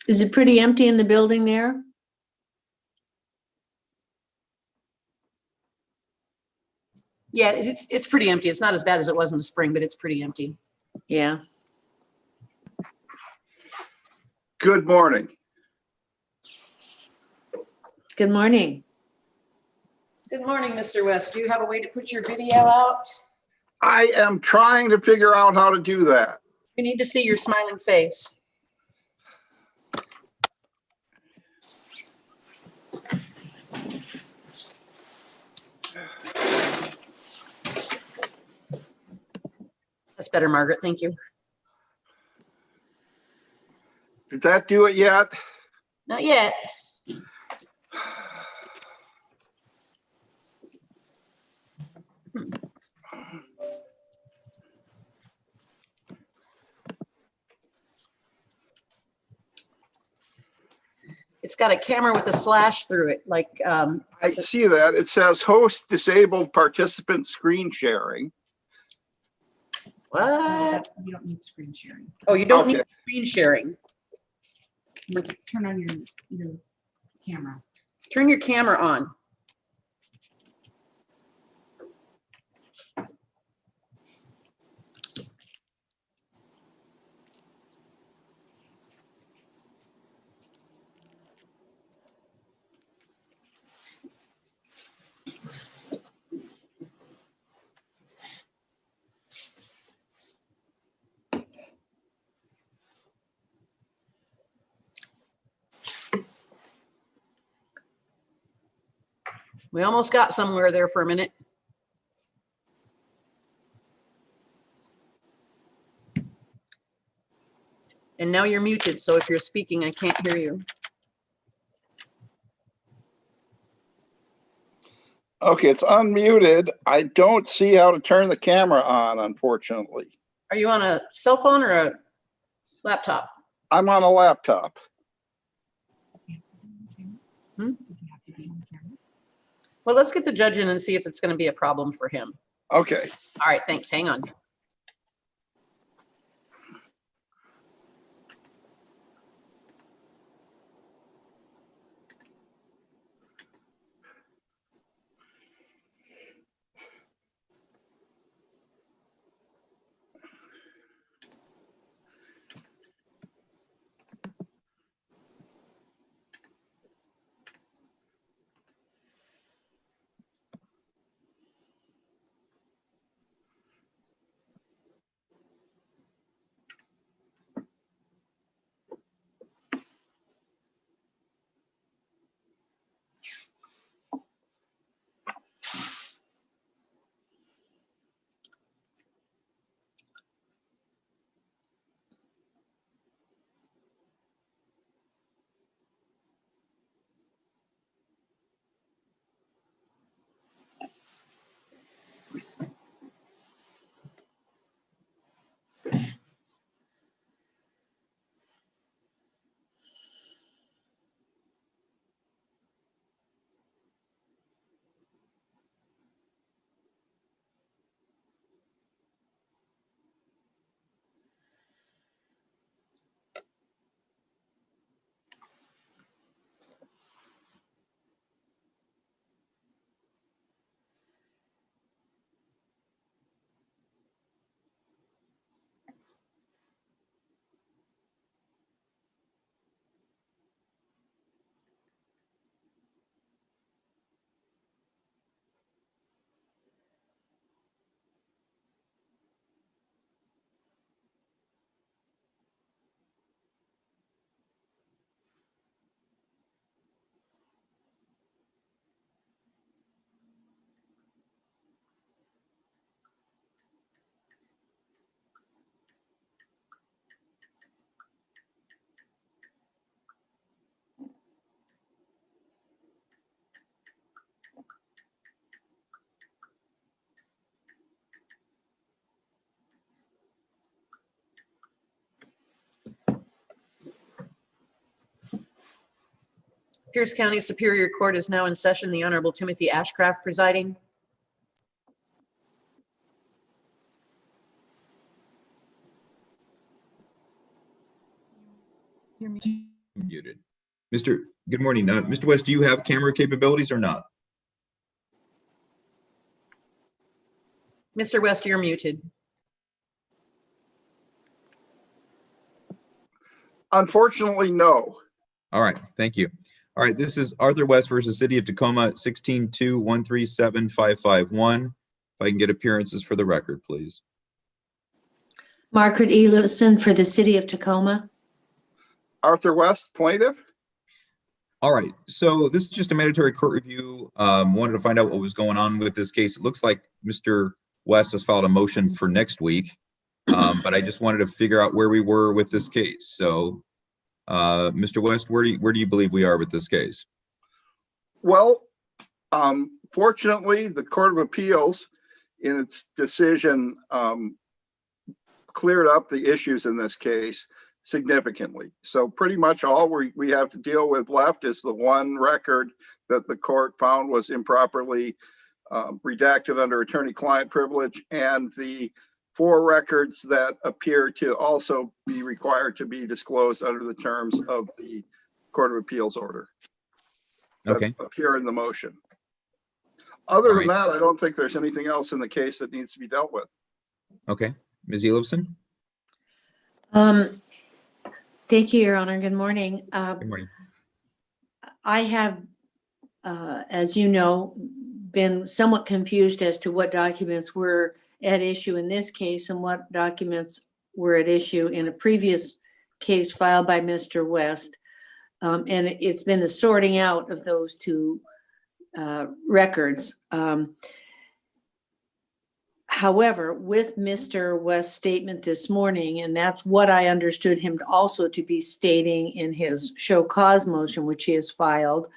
Is it pretty empty in the building there? Yeah, it's pretty empty. It's not as bad as it was in the spring, but it's pretty empty. Yeah. Good morning. Good morning. Good morning, Mr. West. Do you have a way to put your video out? I am trying to figure out how to do that. We need to see your smiling face. That's better, Margaret. Thank you. Did that do it yet? Not yet. It's got a camera with a slash through it, like I see that. It says host disabled participant screen sharing. what? You don't need screen sharing. Oh, you don't need Okay. screen sharing. Turn on your camera. Turn your camera on. We almost got somewhere there for a minute. And now you're muted, so if you're speaking, I can't hear you. Okay, it's unmuted. I don't see how to turn the camera on, unfortunately. Are you on a cell phone or a laptop? I'm on a laptop. Hmm? Does he have to be on camera? Well, let's get the judge in and see if it's going to be a problem for him. Okay. All right, thanks. Hang on. Pierce County Superior Court is now in session. The Honorable Timothy Ashcraft presiding. Hear me? Muted. Good morning. Mr. West, do you have camera capabilities or not? Mr. West, you're muted. Unfortunately, no. All right, thank you. All right, this is Arthur West versus City of Tacoma, 16-2-137-551. If I can get appearances for the record, please. Margaret E. Lewison for the city of Tacoma. Arthur West, plaintiff? All right, so this is just a mandatory court review. Wanted to find out what was going on with this case. It looks like Mr. West has filed a motion for next week, but I just wanted to figure out where we were with this case. So, Mr. West, where do you believe we are with this case? Well, fortunately, the Court of Appeals, in its decision, cleared up the issues in this case significantly. So pretty much all we have to deal with left is the one record that the court found was improperly redacted under attorney-client privilege, and the 4 records that appear to also be required to be disclosed under the terms of the Court of Appeals order that Okay. appear in the motion. Other All than right. that, I don't think there's anything else in the case that needs to be dealt with. Okay, Ms. Elifson? Thank you, Your Honor. Good morning. Good morning. I have, as you know, been somewhat confused as to what documents were at issue in this case and what documents were at issue in a previous case filed by Mr. West. And it's been the sorting out of those 2 records. However, with Mr. West's statement this morning, and that's what I understood him also to be stating in his show cause motion, which he has filed,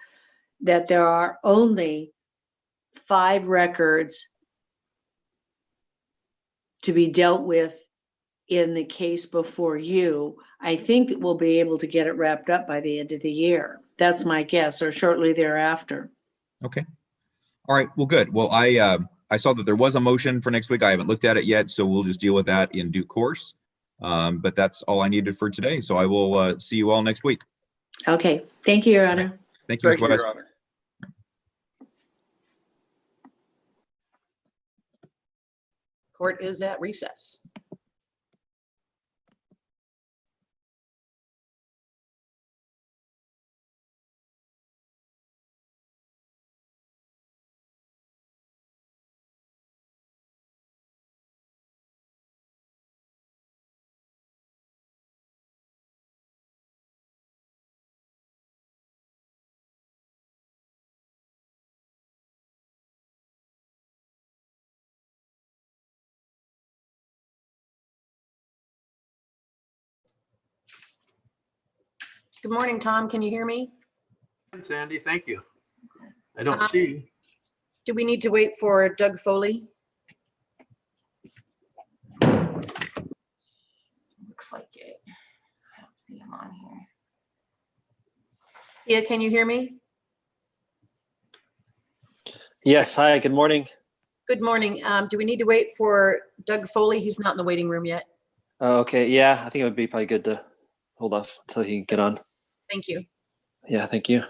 that there are only 5 records to be dealt with in the case before you. I think that we'll be able to get it wrapped up by the end of the year. That's my guess, or shortly thereafter. Okay. All right, well, good. Well, I saw that there was a motion for next week. I haven't looked at it yet, so we'll just deal with that in due course. But that's all I needed for today. So I will see you all next week. Okay, thank you, Your Honor. Thank you, Thank Mr. you, West. Your Honor. Court is at recess. Good morning, Tom. Can you hear me? Sandy, thank you. I don't see. Do we need to wait for Doug Foley? Looks like it. I don't see him on here. Yeah, can you hear me? Yes, hi, good morning. Good morning. Do we need to wait for Doug Foley? He's not in the waiting room yet. Okay, yeah, I think it would be probably good to hold off until he can get on. Thank you. Yeah, thank you.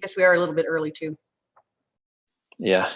Guess we are a little bit early too. Yeah.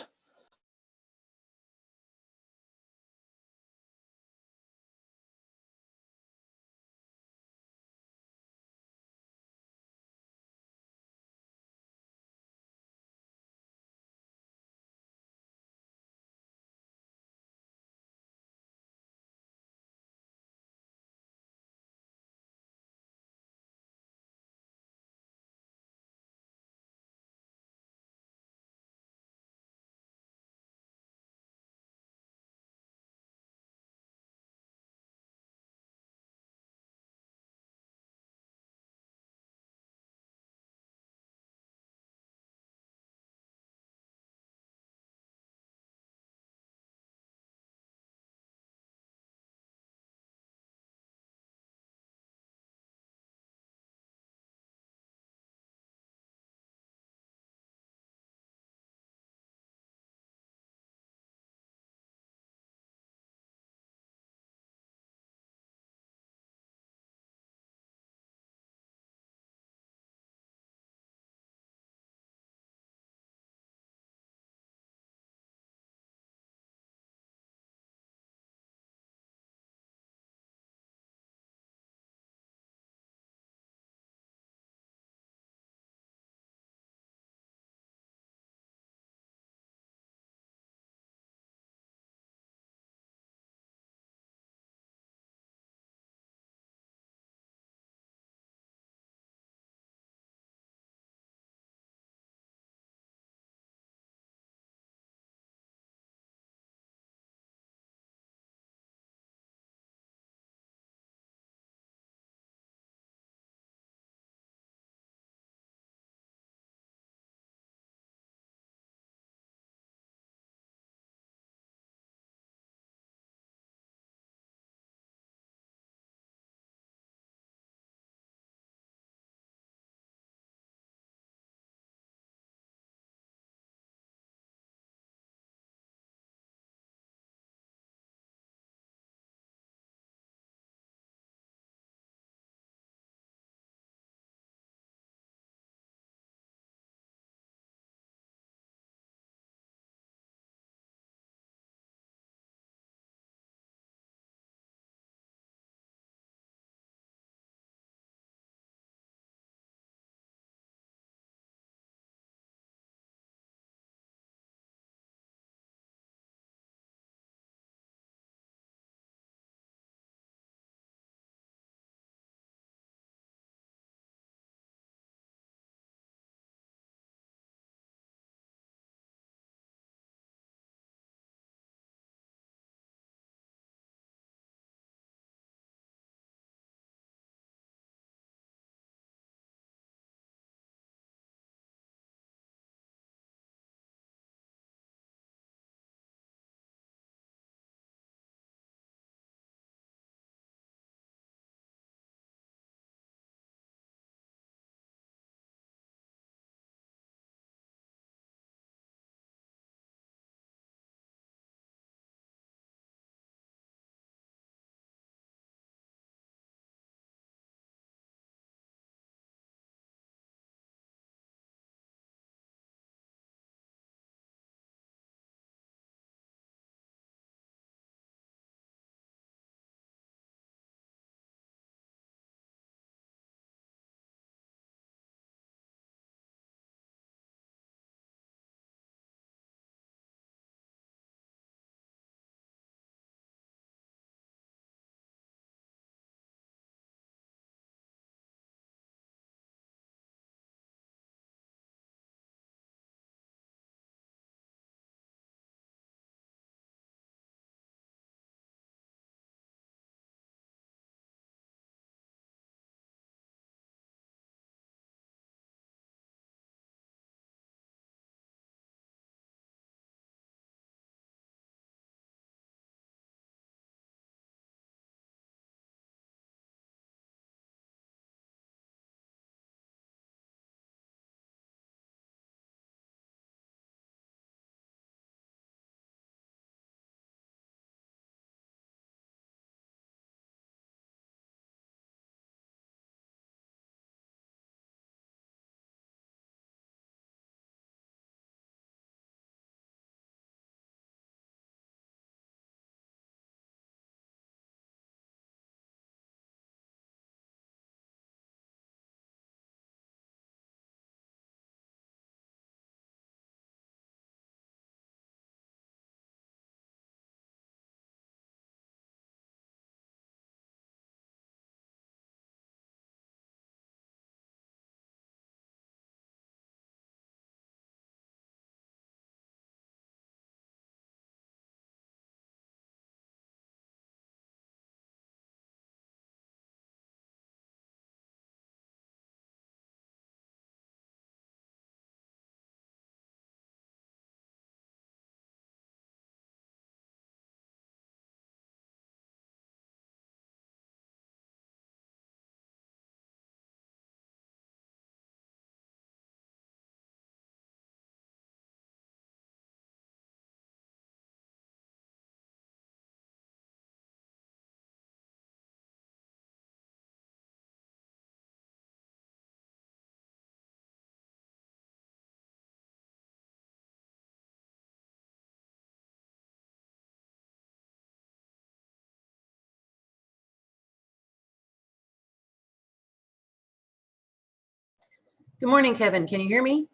Good morning, Kevin. Can you hear me?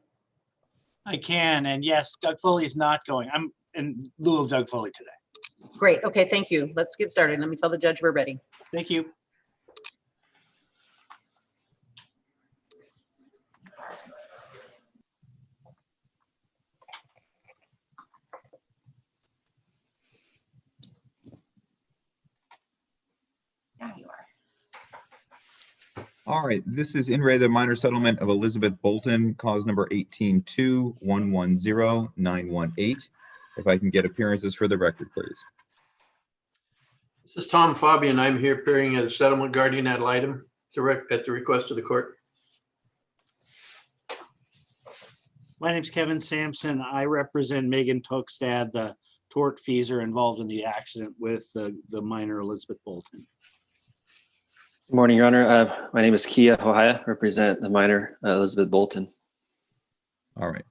I can, and yes, Doug Foley is not going. I'm in lieu of Doug Foley today. Great. Okay, thank you. Let's get started. Let me tell the judge we're ready. Thank you. Now you are. All right, this is in re the minor settlement of Elizabeth Bolton, cause number 18-2-110-918. If I can get appearances for the record, please. This is Tom Fabian. I'm here appearing as settlement guardian ad litem at the request of the court. My name's Kevin Sampson. I represent Megan Tokstad, the tortfeasor involved in the accident with the minor Elizabeth Bolton. Good morning, Your Honor. My name is Kia Hohaya, represent the minor Elizabeth Bolton. All right.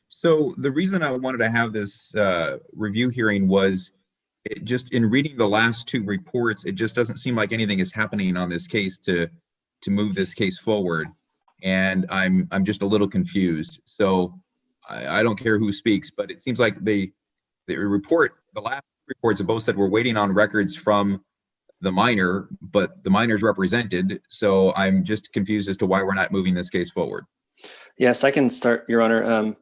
So the reason I wanted to have this review hearing was just in reading the last two reports, it just doesn't seem like anything is happening on this case to move this case forward. And I'm just a little confused. So I don't care who speaks, but it seems like the last reports have both said we're waiting on records from the minor, but the minor's represented. So I'm just confused as to why we're not moving this case forward. Yes, I can start, Your Honor.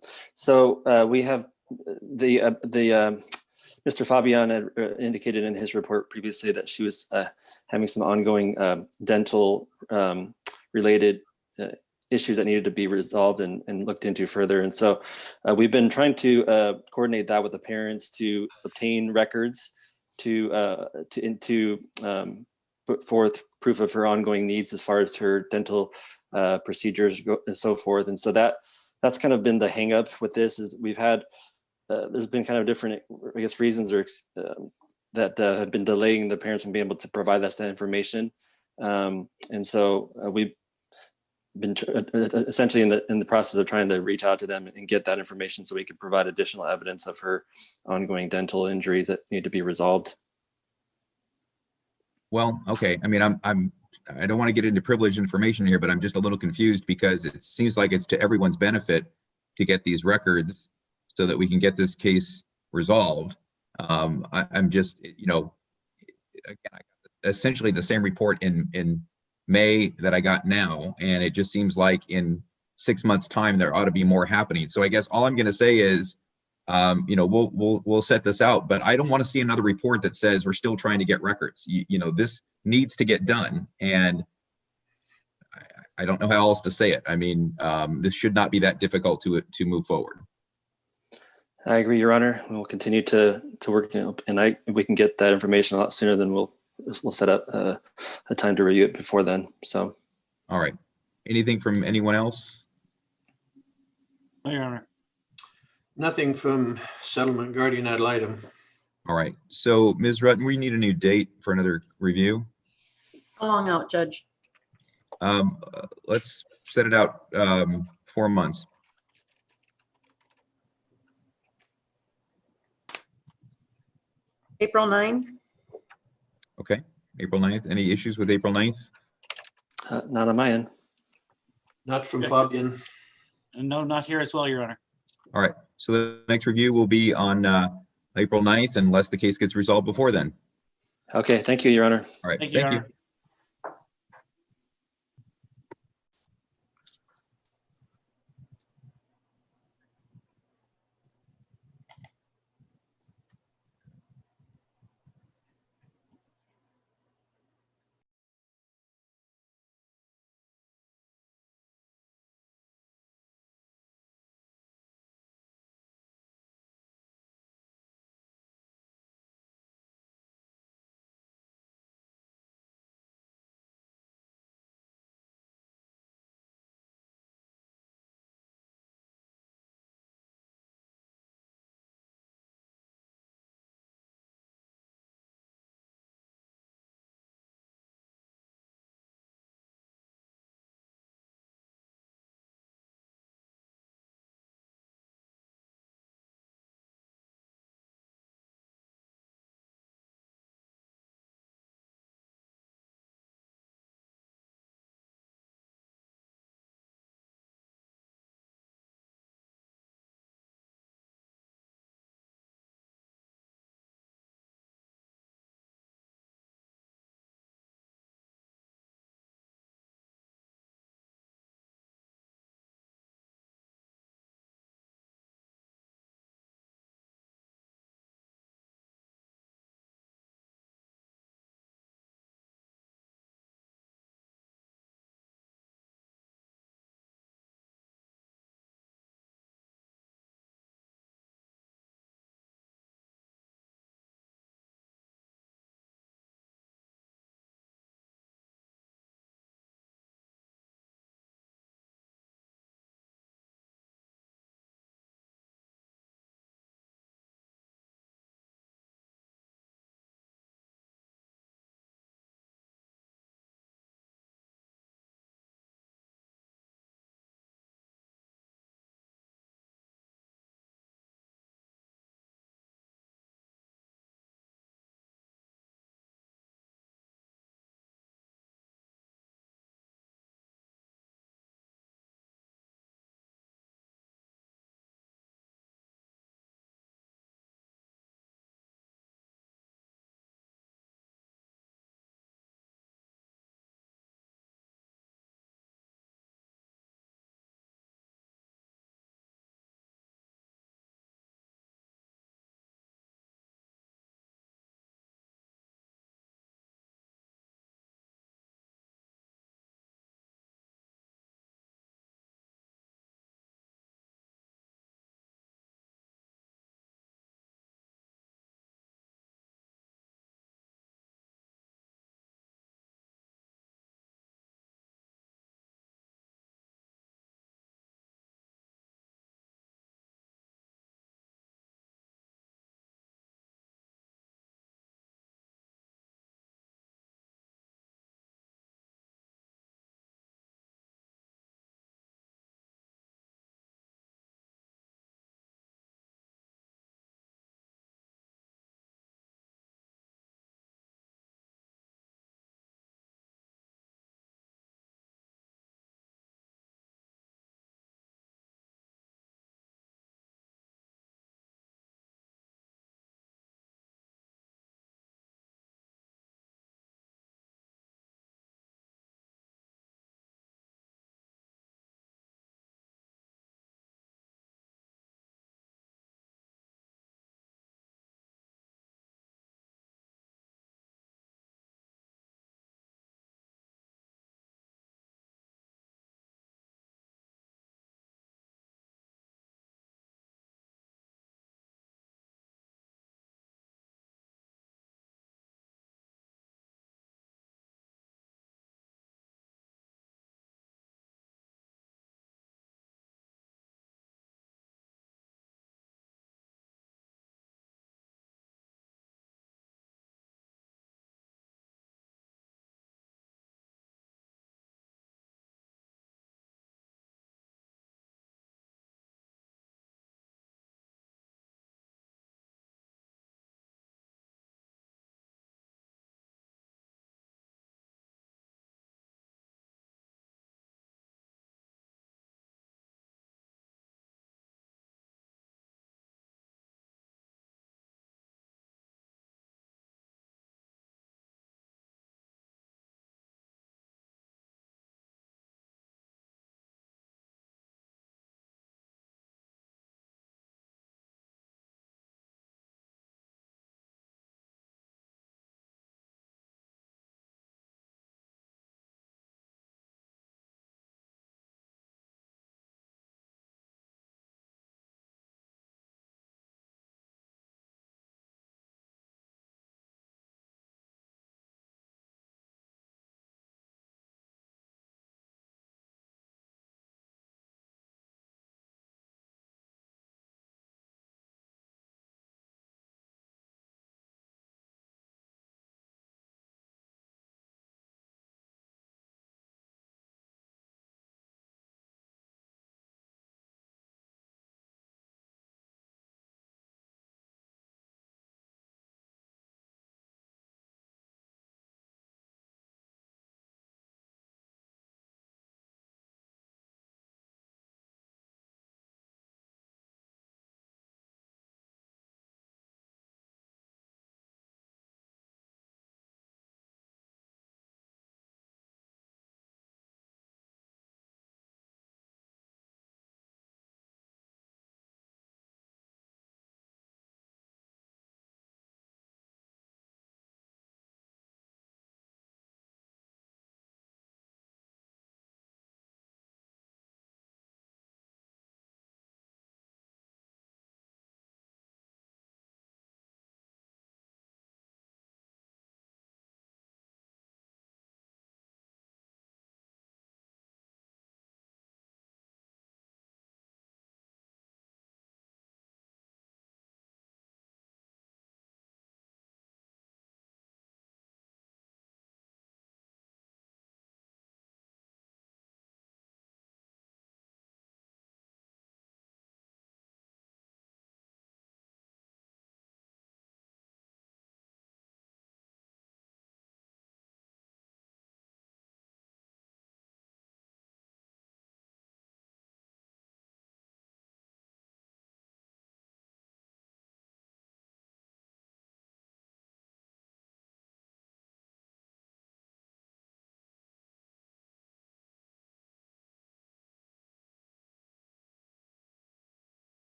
We have Mr. Fabian had indicated in his report previously that she was having some ongoing dental related issues that needed to be resolved and looked into further. And so we've been trying to coordinate that with the parents to obtain records to put forth proof of her ongoing needs as far as her dental procedures go and so forth. And so that's kind of been the hang up with this is we've had there's been kind of different, I guess, reasons or that have been delaying the parents from being able to provide us that information. And so we've been essentially in the process of trying to reach out to them and get that information so we can provide additional evidence of her ongoing dental injuries that need to be resolved. Well, okay. I mean, I don't want to get into privileged information here, but I'm just a little confused because it seems like it's to everyone's benefit to get these records so that we can get this case resolved. I'm just, again, I got essentially the same report in May that I got now, and it just seems like in 6 months' time there ought to be more happening. So I guess all I'm going to say is, we'll set this out, but I don't want to see another report that says we're still trying to get records. This needs to get done, and I don't know how else to say it. I mean, this should not be that difficult to move forward. I agree, Your Honor. We'll continue to work, and if we can get that information a lot sooner, then we'll set up a time to review it before then. So, all right. Anything from anyone else? No, Your Honor. Nothing from settlement guardian ad litem. All right. So, Ms. Rutten, we need a new date for another review. How long out, Judge? Let's set it out 4 months. April 9th? Okay. April 9th. Any issues with April 9th? not on my end. Not from Okay. Fabian. No, not here as well, Your Honor. All right. So the next review will be on April 9th unless the case gets resolved before then. Okay, thank you, Your Honor. All right. Thank you, Your Honor.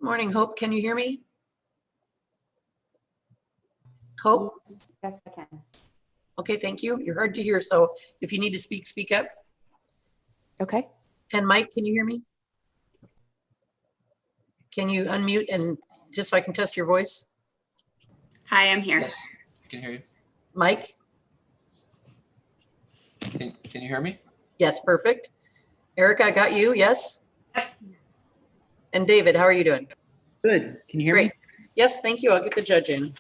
Morning, Hope. Can you hear me? Hope? Yes, I can. Okay, thank you. You're hard to hear, so if you need to speak, speak up. Okay. And Mike, can you hear me? Can you unmute and just so I can test your voice? Hi, I'm here. Yes, I can hear you. Mike? Can you hear me? Yes, perfect. Erica, I got you, yes? And David, how are you doing? Good. Can you hear me? Great. Yes, thank you. I'll get the judge in.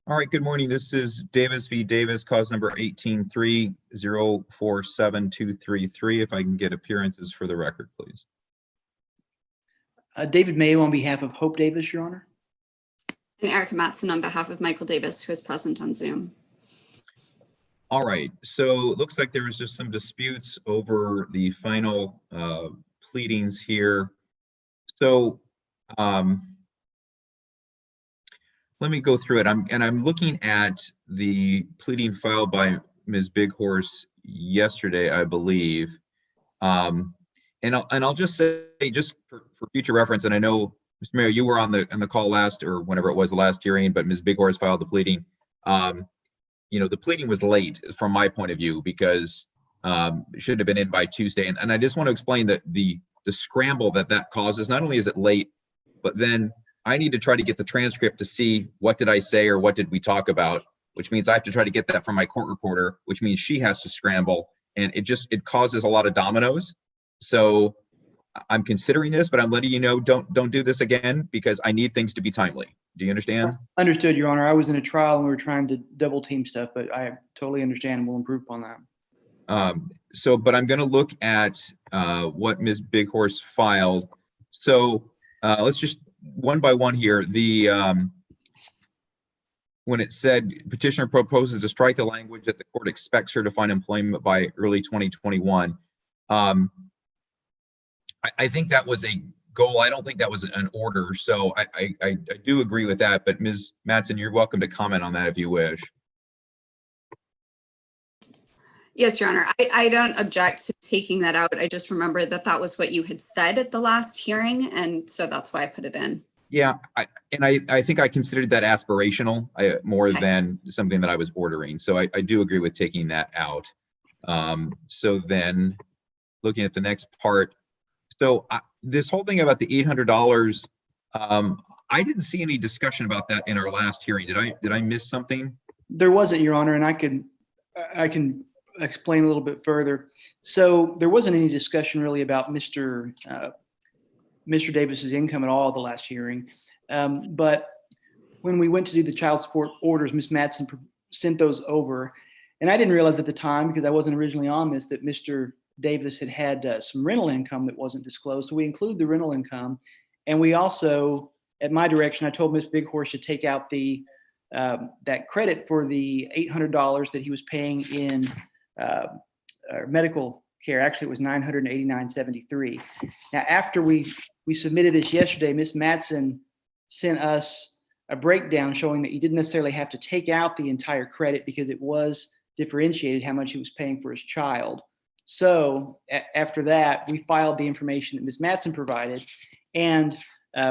All right, good morning. This is Davis v. Davis, cause number 18-3047233. If I can get appearances for the record, please. David Mayo on behalf of Hope Davis, Your Honor. And Erica Matson on behalf of Michael Davis, who is present on Zoom. All right, so it looks like there was just some disputes over the final pleadings here. So let me go through it. I'm looking at the pleading filed by Ms. Bighorse yesterday, I believe. And I'll just say, just for future reference, and I know, Mr. Mayor, you were on the call last, or whenever it was, the last hearing, but Ms. Bighorse filed the pleading. The pleading was late from my point of view because it should have been in by Tuesday. And I just want to explain that the scramble that causes. Not only is it late, but then I need to try to get the transcript to see what did I say or what did we talk about, which means I have to try to get that from my court reporter, which means she has to scramble, and it causes a lot of dominoes. So I'm considering this, but I'm letting you know, don't do this again because I need things to be timely. Do you understand? Understood, Your Honor. I was in a trial and we were trying to double team stuff, but I totally understand and will improve upon that. But I'm going to look at what Ms. Bighorse filed. So let's just one by one here. When it said petitioner proposes to strike the language that the court expects her to find employment by early 2021. I think that was a goal. I don't think that was an order. So I do agree with that. But Ms. Matson, you're welcome to comment on that if you wish. Yes, Your Honor. I don't object to taking that out. I just remember that was what you had said at the last hearing, and so that's why I put it in. Yeah, I think I considered that aspirational more than something that I was ordering. So I do agree with taking that out. So then looking at the next part. So this whole thing about the $800, I didn't see any discussion about that in our last hearing. Did I miss something? There wasn't, Your Honor, and I can explain a little bit further. So there wasn't any discussion really about Mr. Davis's income at all at the last hearing. But when we went to do the child support orders, Ms. Matson sent those over. And I didn't realize at the time, because I wasn't originally on this, that Mr. Davis had some rental income that wasn't disclosed. So we include the rental income. And we also, at my direction, I told Ms. Bighorse to take out that credit for the $800 that he was paying in medical care. Actually, it was $989.73. Now, after we submitted this yesterday, Ms. Matson sent us a breakdown showing that you didn't necessarily have to take out the entire credit because it was differentiated how much he was paying for his child. So after that, we filed the information that Ms. Mattson provided, and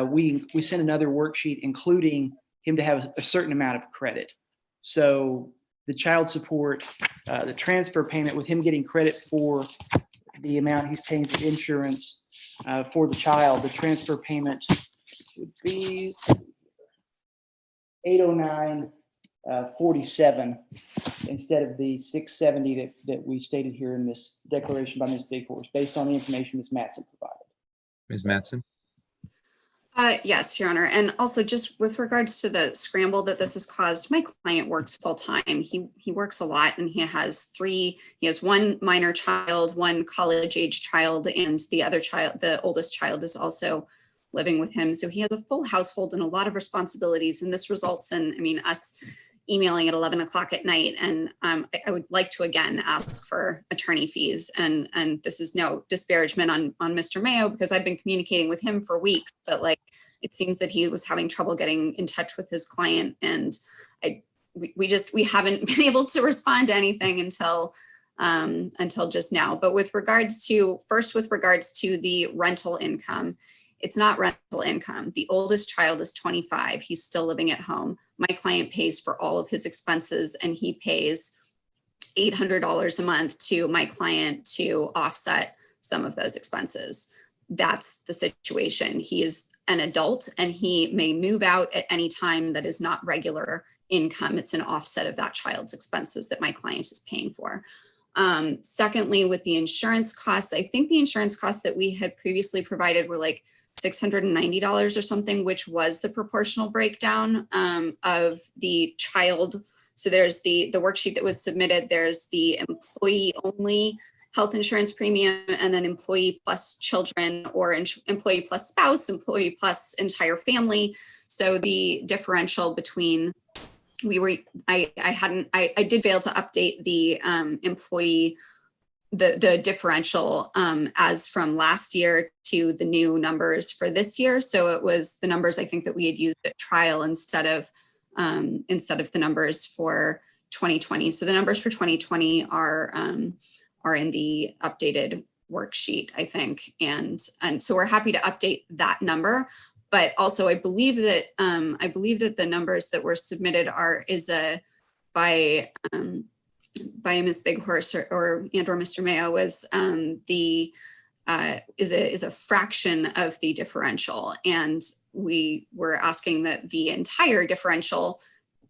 we sent another worksheet including him to have a certain amount of credit. So the child support, the transfer payment with him getting credit for the amount he's paying for insurance for the child, the transfer payment would be 809.47 instead of the 670 that we stated here in this declaration by Ms. Big Horse, based on the information Ms. Mattson provided. Ms. Mattson? Yes, Your Honor. And also just with regards to the scramble that this has caused, my client works full time. He works a lot, and he has one minor child, one college age child, and the other child, the oldest child, is also living with him. So he has a full household and a lot of responsibilities. And this results in, us emailing at 11 o'clock at night. And I would like to again ask for attorney fees. And this is no disparagement on Mr. Mayo, because I've been communicating with him for weeks, but it seems that he was having trouble getting in touch with his client. And we haven't been able to respond to anything until just now. But with regards to the rental income, it's not rental income. The oldest child is 25. He's still living at home. My client pays for all of his expenses, and he pays $800 a month to my client to offset some of those expenses. That's the situation. He is an adult, and he may move out at any time that is not regular income. It's an offset of that child's expenses that my client is paying for. Secondly, with the insurance costs, I think the insurance costs that we had previously provided were like $690 or something, which was the proportional breakdown of the child. So there's the worksheet that was submitted. There's the employee only health insurance premium, and then employee plus children, or employee plus spouse, employee plus entire family. So the differential between I did fail to update the employee, the differential as from last year to the new numbers for this year. So it was the numbers I think that we had used at trial instead of the numbers for 2020. So the numbers for 2020 are in the updated worksheet, I think. And so we're happy to update that number. But also I believe that the numbers that were submitted by Ms. Big Horse or Mr. Mayo is a fraction of the differential. And we were asking that the entire differential,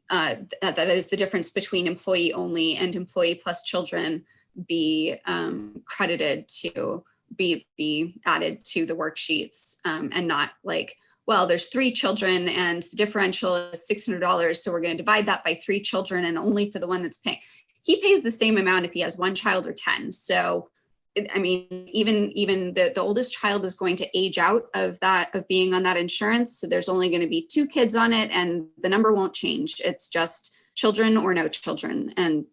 that is the difference between employee only and employee plus children, be credited to be added to the worksheets, and not like, well, there's 3 children and the differential is $600. So we're going to divide that by 3 children and only for the one that's paying. He pays the same amount if he has 1 child or 10. So, even the oldest child is going to age out of being on that insurance. So there's only going to be 2 kids on it, and the number won't change. It's just children or no children. And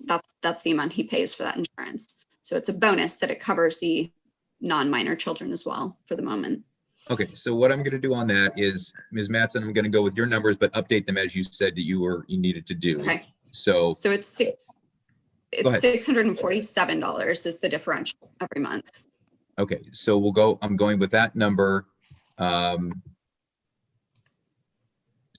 that's the amount he pays for that insurance. So it's a bonus that it covers the non-minor children as well for the moment. Okay, so what I'm going to do on that is, Ms. Mattson, I'm going to go with your numbers, but update them as you said that you needed to do. Okay. So it's $647 is the differential every month. Okay, so I'm going with that number. So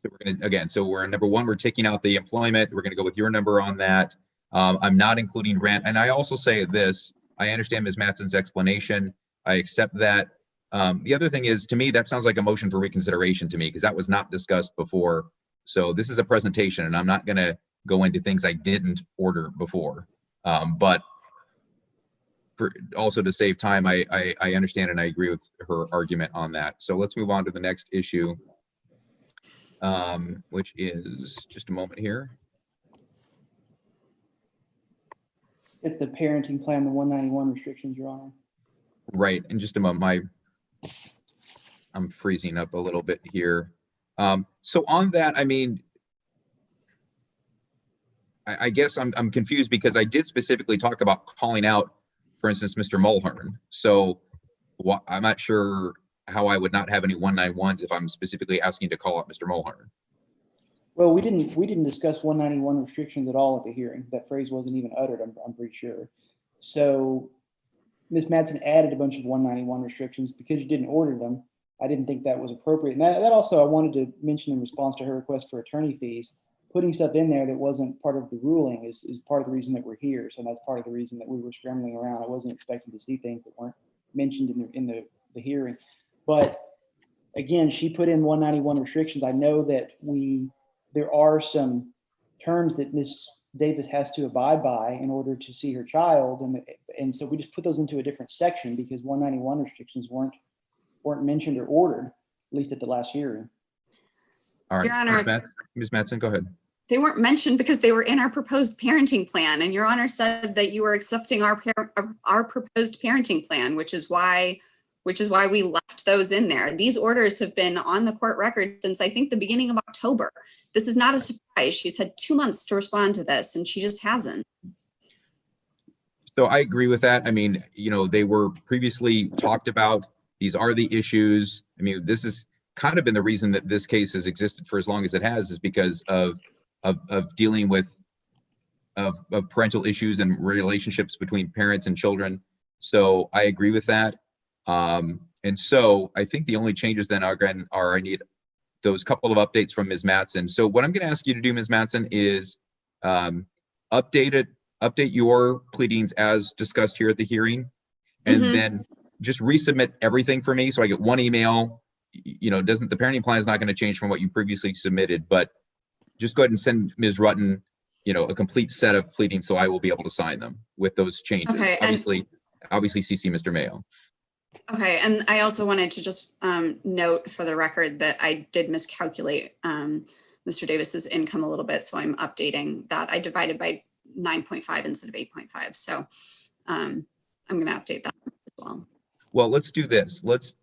we're going to, again, so we're number 1, we're taking out the employment. We're going to go with your number on that. I'm not including rent. And I also say this, I understand Ms. Mattson's explanation. I accept that. The other thing is, to me, that sounds like a motion for reconsideration to me, because that was not discussed before. So this is a presentation, and I'm not going to go into things I didn't order before. But also to save time, I understand and I agree with her argument on that. So let's move on to the next issue, which is just a moment here. It's the parenting plan, the 191 restrictions, Your Honor. Right. In just a moment, I'm freezing up a little bit here. So on that, I mean, I guess I'm confused, because I did specifically talk about calling out, for instance, Mr. Mulhern. So I'm not sure how I would not have any 191s if I'm specifically asking to call out Mr. Mulhern. Well, we didn't discuss 191 restrictions at all at the hearing. That phrase wasn't even uttered, I'm pretty sure. So Ms. Madsen added a bunch of 191 restrictions because you didn't order them. I didn't think that was appropriate. And that also I wanted to mention in response to her request for attorney fees. Putting stuff in there that wasn't part of the ruling is part of the reason that we're here. So that's part of the reason that we were scrambling around. I wasn't expecting to see things that weren't mentioned in the hearing. But again, she put in 191 restrictions. I know that there are some terms that Ms. Davis has to abide by in order to see her child. And so we just put those into a different section because 191 restrictions weren't mentioned or ordered, at least at the last hearing. All right, Your Honor. Ms. Madsen, go ahead. They weren't mentioned because they were in our proposed parenting plan. And Your Honor said that you were accepting our proposed parenting plan, which is why we left those in there. These orders have been on the court record since I think the beginning of October. This is not a surprise. She's had 2 months to respond to this and she just hasn't. So I agree with that. I mean, you know, they were previously talked about. These are the issues. I mean, this has kind of been the reason that this case has existed for as long as it has, is because of dealing with of parental issues and relationships between parents and children. So I agree with that. And so I think the only changes then are I need those couple of updates from Ms. Madsen. So what I'm going to ask you to do, Ms. Madsen, is update your pleadings as discussed here at the hearing, and then just resubmit everything for me. So I get one email. You know, the parenting plan is not going to change from what you previously submitted, but just go ahead and send Ms. Rutten, you know, a complete set of pleadings so I will be able to sign them with those changes. Okay, obviously CC Mr. Mayo. Okay, and I also wanted to just note for the record that I did miscalculate Mr. Davis's income a little bit, so I'm updating that. I divided by 9.5 instead of 8.5, so I'm going to update that as well. Well, let's do this. Let's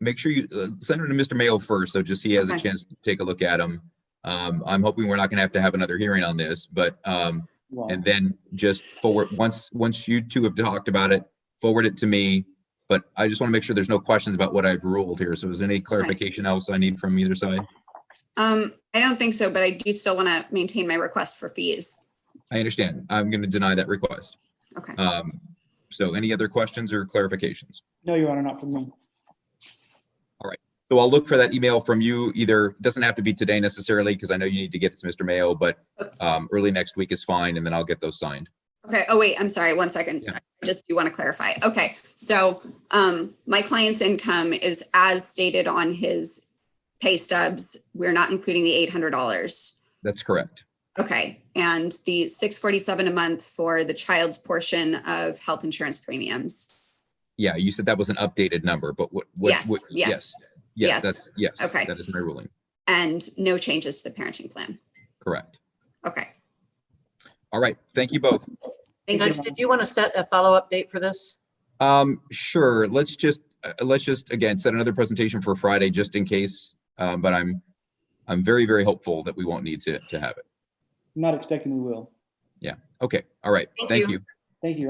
make sure you send it to Mr. Mayo first, so just he has a chance to take a look at them. I'm hoping we're not going to have another hearing on this, but and then just forward once you two have talked about it, forward it to me. But I just want to make sure there's no questions about what I've ruled here. So is there any clarification else I need from either side? I don't think so, but I do still want to maintain my request for fees. I understand. I'm going to deny that request. Okay. So any other questions or clarifications? No, Your Honor, not from me. All right. So I'll look for that email from you. Either doesn't have to be today necessarily, because I know you need to get it to Mr. Mayo, but early next week is fine, and then I'll get those signed. Okay. Oh, wait, I'm sorry. 1 second. Yeah. I just do want to clarify. Okay. So my client's income is as stated on his pay stubs. We're not including the $800. That's correct. Okay. And the $647 a month for the child's portion of health insurance premiums. Yeah, you said that was an updated number, but Yes. That's yes. Okay. That is my ruling. And no changes to the parenting plan. Correct. Okay. All right. Thank you both. Thank you. Judge, did you want to set a follow-up date for this? Sure. Let's just again set another presentation for Friday just in case. But I'm very, very hopeful that we won't need to have it. I'm not expecting we will. Yeah. Okay. All right. Thank you. Thank you, Your Honor.